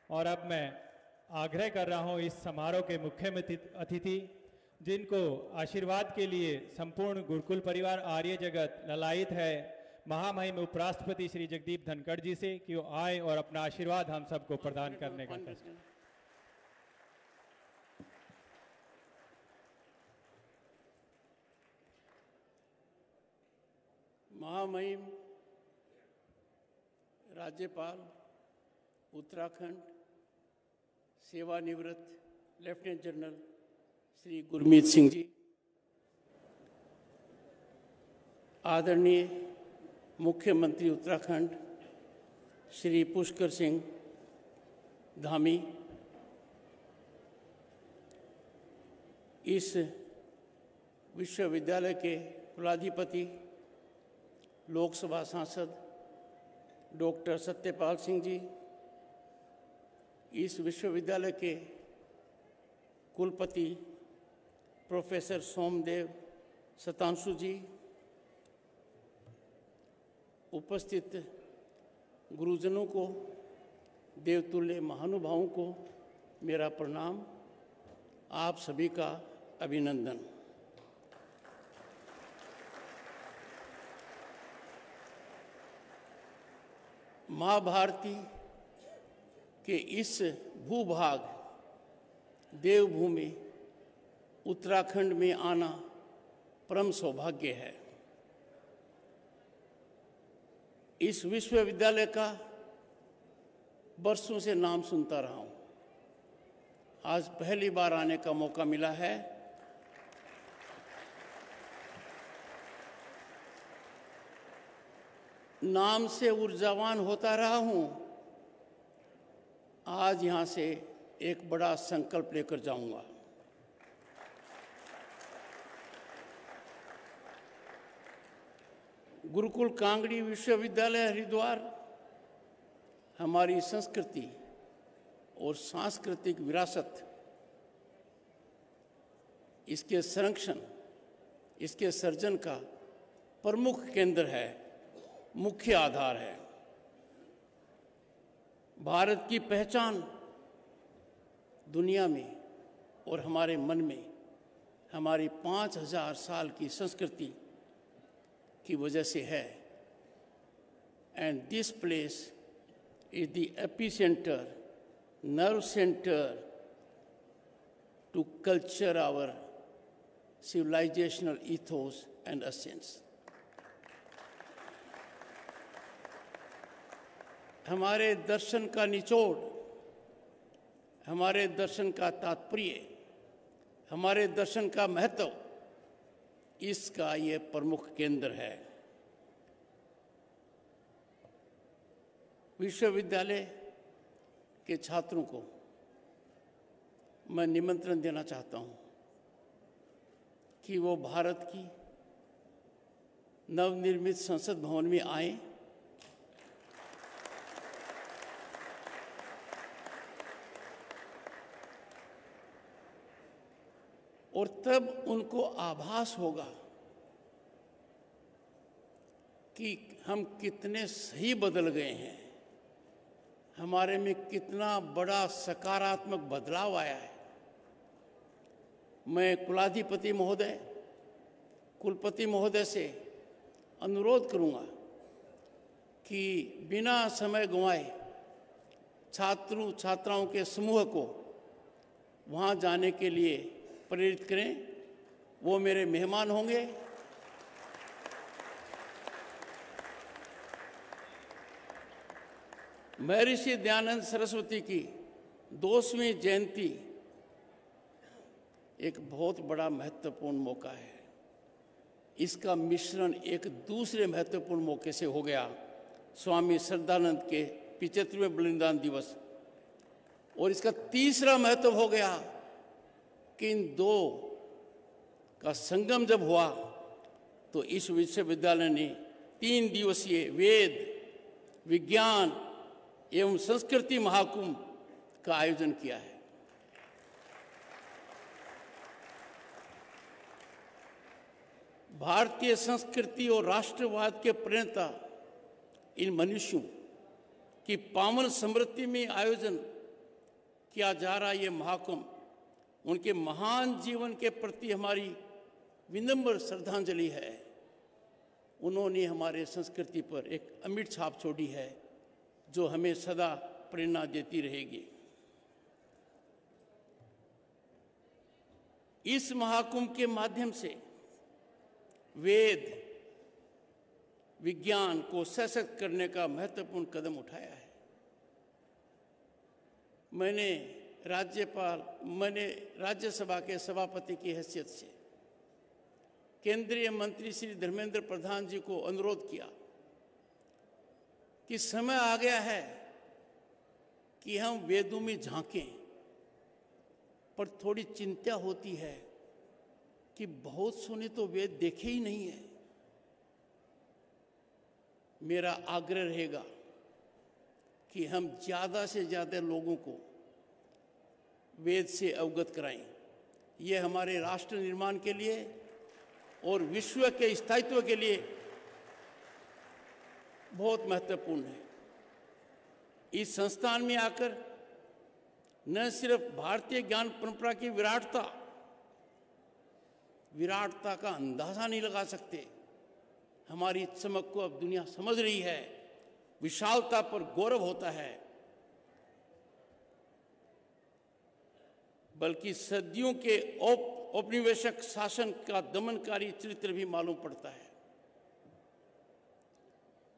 और अब मैं आग्रह कर रहा हूं इस समारोह के मुख्य अतिथि जिनको आशीर्वाद के लिए संपूर्ण गुरुकुल परिवार आर्य जगत ललायित है, महामहिम उपराष्ट्रपति श्री जगदीप धनखड़ जी से कि वो आए और अपना आशीर्वाद हम सबको प्रदान करने का कष्ट। महामहिम राज्यपाल उत्तराखंड सेवानिवृत्त लेफ्टिनेंट जनरल श्री गुरमीत सिंह जी, आदरणीय मुख्यमंत्री उत्तराखंड श्री पुष्कर सिंह धामी, इस विश्वविद्यालय के कुलाधिपति लोकसभा सांसद डॉक्टर सत्यपाल सिंह जी, इस विश्वविद्यालय के कुलपति प्रोफेसर सोमदेव शतांशु जी, उपस्थित गुरुजनों को, देवतुल्य महानुभावों को मेरा प्रणाम, आप सभी का अभिनंदन। माँ भारती के इस भूभाग देवभूमि उत्तराखंड में आना परम सौभाग्य है। इस विश्वविद्यालय का वर्षों से नाम सुनता रहा हूँ, आज पहली बार आने का मौका मिला है। नाम से ऊर्जावान होता रहा हूँ, आज यहाँ से एक बड़ा संकल्प लेकर जाऊँगा। गुरुकुल कांगड़ी विश्वविद्यालय हरिद्वार हमारी संस्कृति और सांस्कृतिक विरासत, इसके संरक्षण, इसके सर्जन का प्रमुख केंद्र है, मुख्य आधार है। भारत की पहचान दुनिया में और हमारे मन में हमारी 5000 साल की संस्कृति की वजह से है। And this place is the epicentre, nerve centre to culture our civilizational ethos and essence. हमारे दर्शन का निचोड़, हमारे दर्शन का तात्पर्य, हमारे दर्शन का महत्व, इसका ये प्रमुख केंद्र है। विश्वविद्यालय के छात्रों को मैं निमंत्रण देना चाहता हूं कि वो भारत की नवनिर्मित संसद भवन में आए और तब उनको आभास होगा कि हम कितने सही बदल गए हैं, हमारे में कितना बड़ा सकारात्मक बदलाव आया है। मैं कुलाधिपति महोदय, कुलपति महोदय से अनुरोध करूंगा कि बिना समय गंवाए छात्रों छात्राओं के समूह को वहां जाने के लिए प्रेरित करें। वो मेरे मेहमान होंगे। महर्षि दयानंद सरस्वती की 200वीं जयंती एक बहुत बड़ा महत्वपूर्ण मौका है। इसका मिश्रण एक दूसरे महत्वपूर्ण मौके से हो गया, स्वामी श्रद्धानंद के 75वें बलिदान दिवस, और इसका तीसरा महत्व हो गया कि इन दो का संगम जब हुआ तो इस विश्वविद्यालय ने 3 दिवसीय वेद, विज्ञान एवं संस्कृति महाकुंभ का आयोजन किया है। भारतीय संस्कृति और राष्ट्रवाद के प्रणेता इन मनुष्यों की पावन स्मृति में आयोजन किया जा रहा ये महाकुंभ उनके महान जीवन के प्रति हमारी विनम्र श्रद्धांजलि है। उन्होंने हमारे संस्कृति पर एक अमिट छाप छोड़ी है जो हमें सदा प्रेरणा देती रहेगी। इस महाकुंभ के माध्यम से वेद विज्ञान को सशक्त करने का महत्वपूर्ण कदम उठाया है। मैंने राज्यसभा के सभापति की हैसियत से केंद्रीय मंत्री श्री धर्मेंद्र प्रधान जी को अनुरोध किया कि समय आ गया है कि हम वेदों में झांकें, पर थोड़ी चिंता होती है कि बहुत से ने तो वेद देखे ही नहीं है। मेरा आग्रह रहेगा कि हम ज़्यादा से ज़्यादा लोगों को वेद से अवगत कराएं। ये हमारे राष्ट्र निर्माण के लिए और विश्व के स्थायित्व के लिए बहुत महत्वपूर्ण है। इस संस्थान में आकर न सिर्फ भारतीय ज्ञान परंपरा की विराटता का अंदाजा नहीं लगा सकते, हमारी चमक को अब दुनिया समझ रही है, विशालता पर गौरव होता है, बल्कि सदियों के औपनिवेशिक शासन का दमनकारी चरित्र भी मालूम पड़ता है।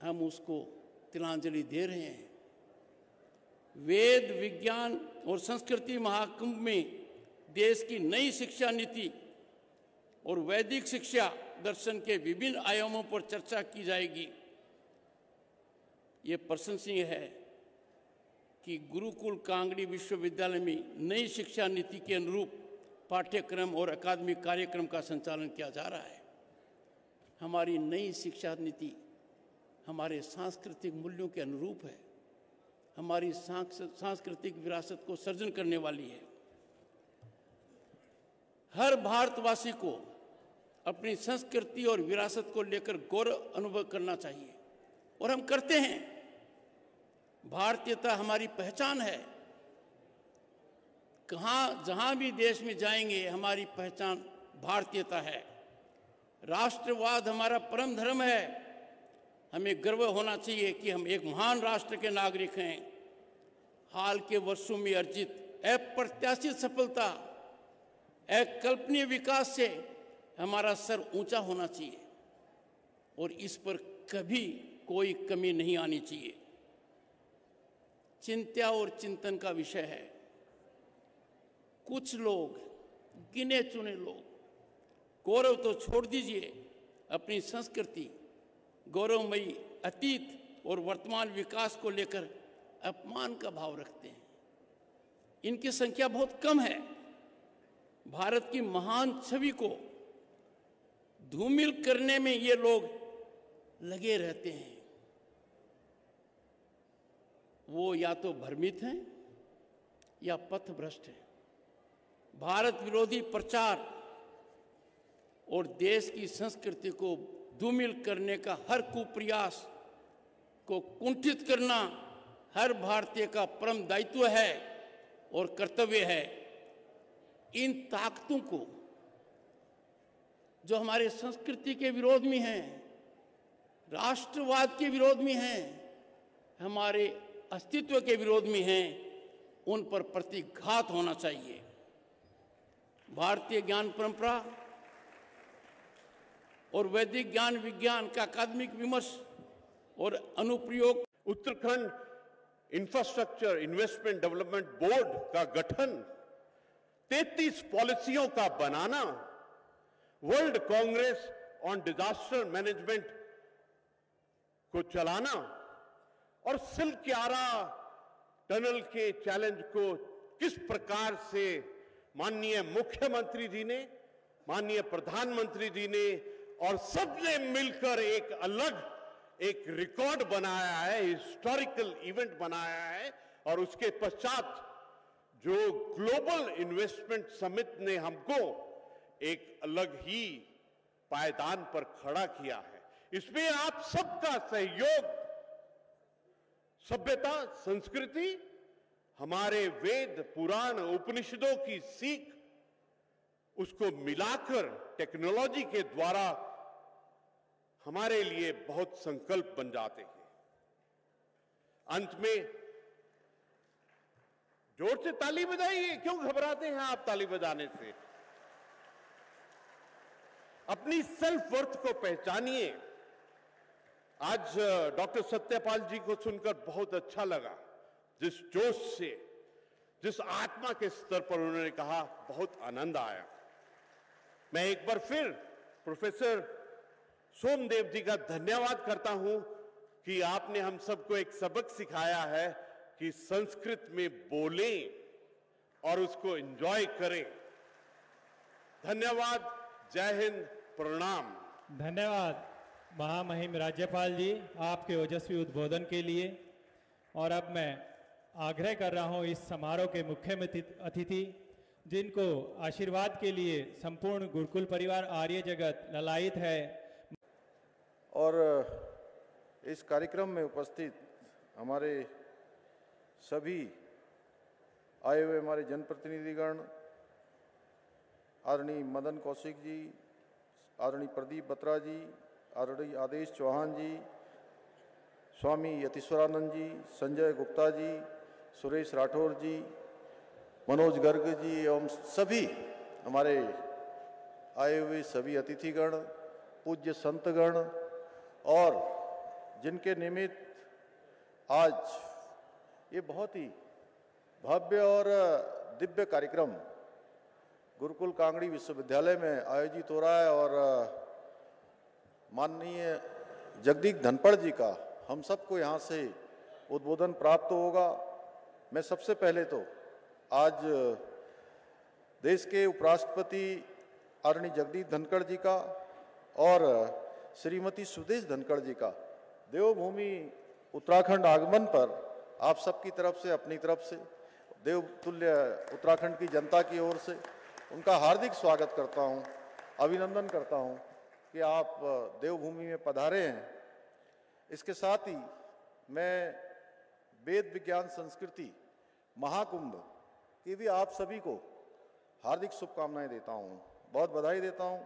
हम उसको तिलांजलि दे रहे हैं। वेद विज्ञान और संस्कृति महाकुंभ में देश की नई शिक्षा नीति और वैदिक शिक्षा दर्शन के विभिन्न आयामों पर चर्चा की जाएगी। ये प्रशंसनीय है कि गुरुकुल कांगड़ी विश्वविद्यालय में नई शिक्षा नीति के अनुरूप पाठ्यक्रम और अकादमिक कार्यक्रम का संचालन किया जा रहा है। हमारी नई शिक्षा नीति हमारे सांस्कृतिक मूल्यों के अनुरूप है, हमारी सांस्कृतिक विरासत को सर्जन करने वाली है। हर भारतवासी को अपनी संस्कृति और विरासत को लेकर गौरव अनुभव करना चाहिए, और हम करते हैं। भारतीयता हमारी पहचान है। जहां भी देश में जाएंगे हमारी पहचान भारतीयता है। राष्ट्रवाद हमारा परम धर्म है। हमें गर्व होना चाहिए कि हम एक महान राष्ट्र के नागरिक हैं। हाल के वर्षों में अर्जित अप्रत्याशित सफलता, अकल्पनीय विकास से हमारा सर ऊंचा होना चाहिए और इस पर कभी कोई कमी नहीं आनी चाहिए। चिंता और चिंतन का विषय है। कुछ लोग, गिने चुने लोग, गौरव तो छोड़ दीजिए, अपनी संस्कृति, गौरवमयी अतीत और वर्तमान विकास को लेकर अपमान का भाव रखते हैं। इनकी संख्या बहुत कम है। भारत की महान छवि को धूमिल करने में ये लोग लगे रहते हैं। वो या तो भ्रमित हैं या पथभ्रष्ट हैं। भारत विरोधी प्रचार और देश की संस्कृति को धूमिल करने का हर कुप्रयास को कुंठित करना हर भारतीय का परम दायित्व है और कर्तव्य है। इन ताकतों को, जो हमारे संस्कृति के विरोध में हैं, राष्ट्रवाद के विरोध में हैं, हमारे अस्तित्व के विरोध में हैं, उन पर प्रतिघात होना चाहिए। भारतीय ज्ञान परंपरा और वैदिक ज्ञान विज्ञान का अकादमिक विमर्श और अनुप्रयोग। Uttarakhand Infrastructure Investment Development Board का गठन, 33 पॉलिसियों का बनाना, World Congress on Disaster Management को चलाना और सिलक्यारा टनल के चैलेंज को किस प्रकार से माननीय मुख्यमंत्री जी ने, माननीय प्रधानमंत्री जी ने और सबने मिलकर एक रिकॉर्ड बनाया है, हिस्टोरिकल इवेंट बनाया है। और उसके पश्चात जो ग्लोबल इन्वेस्टमेंट समिट ने हमको एक अलग ही पायदान पर खड़ा किया है। इसमें आप सबका सहयोग, सभ्यता, संस्कृति, हमारे वेद पुराण उपनिषदों की सीख उसको मिलाकर टेक्नोलॉजी के द्वारा हमारे लिए बहुत संकल्प बन जाते हैं। अंत में जोर से ताली बजाइए, क्यों घबराते हैं आप ताली बजाने से? अपनी सेल्फ वर्थ को पहचानिए। आज डॉक्टर सत्यपाल जी को सुनकर बहुत अच्छा लगा, जिस जोश से, जिस आत्मा के स्तर पर उन्होंने कहा, बहुत आनंद आया। मैं एक बार फिर प्रोफेसर सोमदेव जी का धन्यवाद करता हूं कि आपने हम सबको एक सबक सिखाया है कि संस्कृत में बोलें और उसको एंजॉय करें। धन्यवाद, जय हिंद, प्रणाम। धन्यवाद महामहिम राज्यपाल जी आपके ओजस्वी उद्बोधन के लिए। और अब मैं आग्रह कर रहा हूं इस समारोह के मुख्य अतिथि, जिनको आशीर्वाद के लिए संपूर्ण गुरुकुल परिवार आर्य जगत ललायित है। और इस कार्यक्रम में उपस्थित हमारे सभी आए हुए हमारे जनप्रतिनिधिगण, आदरणीय मदन कौशिक जी, आदरणीय प्रदीप बत्रा जी, आदरणीय आदेश चौहान जी, स्वामी यतीश्वरानंद जी, संजय गुप्ता जी, सुरेश राठौर जी, मनोज गर्ग जी एवं सभी हमारे आए हुए सभी अतिथिगण, पूज्य संतगण, और जिनके निमित्त आज ये बहुत ही भव्य और दिव्य कार्यक्रम गुरुकुल कांगड़ी विश्वविद्यालय में आयोजित हो रहा है। और माननीय जगदीप धनखड़ जी का हम सबको यहाँ से उद्बोधन प्राप्त होगा। मैं सबसे पहले तो आज देश के उपराष्ट्रपति आदरणीय जगदीप धनखड़ जी का और श्रीमती सुदेश धनखड़ जी का देवभूमि उत्तराखंड आगमन पर आप सबकी तरफ से, अपनी तरफ से, देवतुल्य उत्तराखंड की जनता की ओर से उनका हार्दिक स्वागत करता हूं, अभिनंदन करता हूं कि आप देवभूमि में पधारे हैं। इसके साथ ही मैं वेद विज्ञान संस्कृति महाकुंभ की भी आप सभी को हार्दिक शुभकामनाएं देता हूं, बहुत बधाई देता हूं।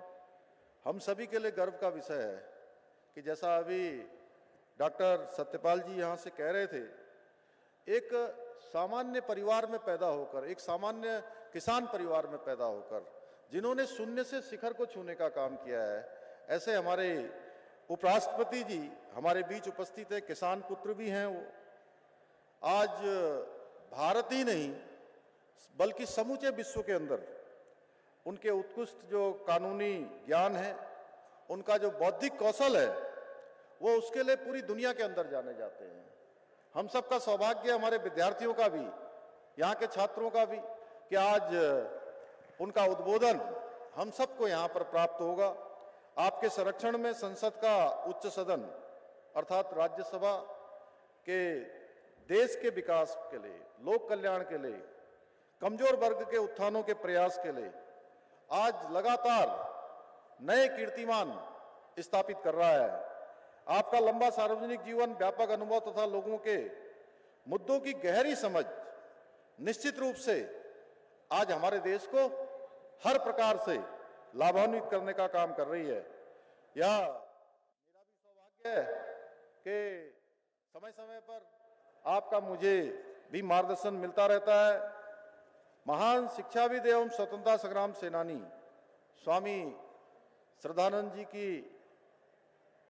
हम सभी के लिए गर्व का विषय है कि जैसा अभी डॉक्टर सत्यपाल जी यहाँ से कह रहे थे, एक सामान्य परिवार में पैदा होकर, एक सामान्य किसान परिवार में पैदा होकर, जिन्होंने शून्य से शिखर को छूने का काम किया है, ऐसे हमारे उपराष्ट्रपति जी हमारे बीच उपस्थित है। किसान पुत्र भी हैं वो। आज भारत ही नहीं बल्कि समूचे विश्व के अंदर उनके उत्कृष्ट जो कानूनी ज्ञान है, उनका जो बौद्धिक कौशल है, वो उसके लिए पूरी दुनिया के अंदर जाने जाते हैं। हम सबका सौभाग्य, हमारे विद्यार्थियों का भी, यहाँ के छात्रों का भी, कि आज उनका उद्बोधन हम सबको यहाँ पर प्राप्त होगा। आपके संरक्षण में संसद का उच्च सदन अर्थात राज्यसभा के देश के विकास के लिए, लोक कल्याण के लिए, कमजोर वर्ग के उत्थानों के प्रयास के लिए आज लगातार नए कीर्तिमान स्थापित कर रहा है। आपका लंबा सार्वजनिक जीवन, व्यापक अनुभव तथा लोगों के मुद्दों की गहरी समझ निश्चित रूप से आज हमारे देश को हर प्रकार से लाभान्वित करने का काम कर रही है। यह मेरा भी सौभाग्य है कि समय समय पर आपका मुझे भी मार्गदर्शन मिलता रहता है। महान शिक्षाविद एवं स्वतंत्रता संग्राम सेनानी स्वामी श्रद्धानंद जी की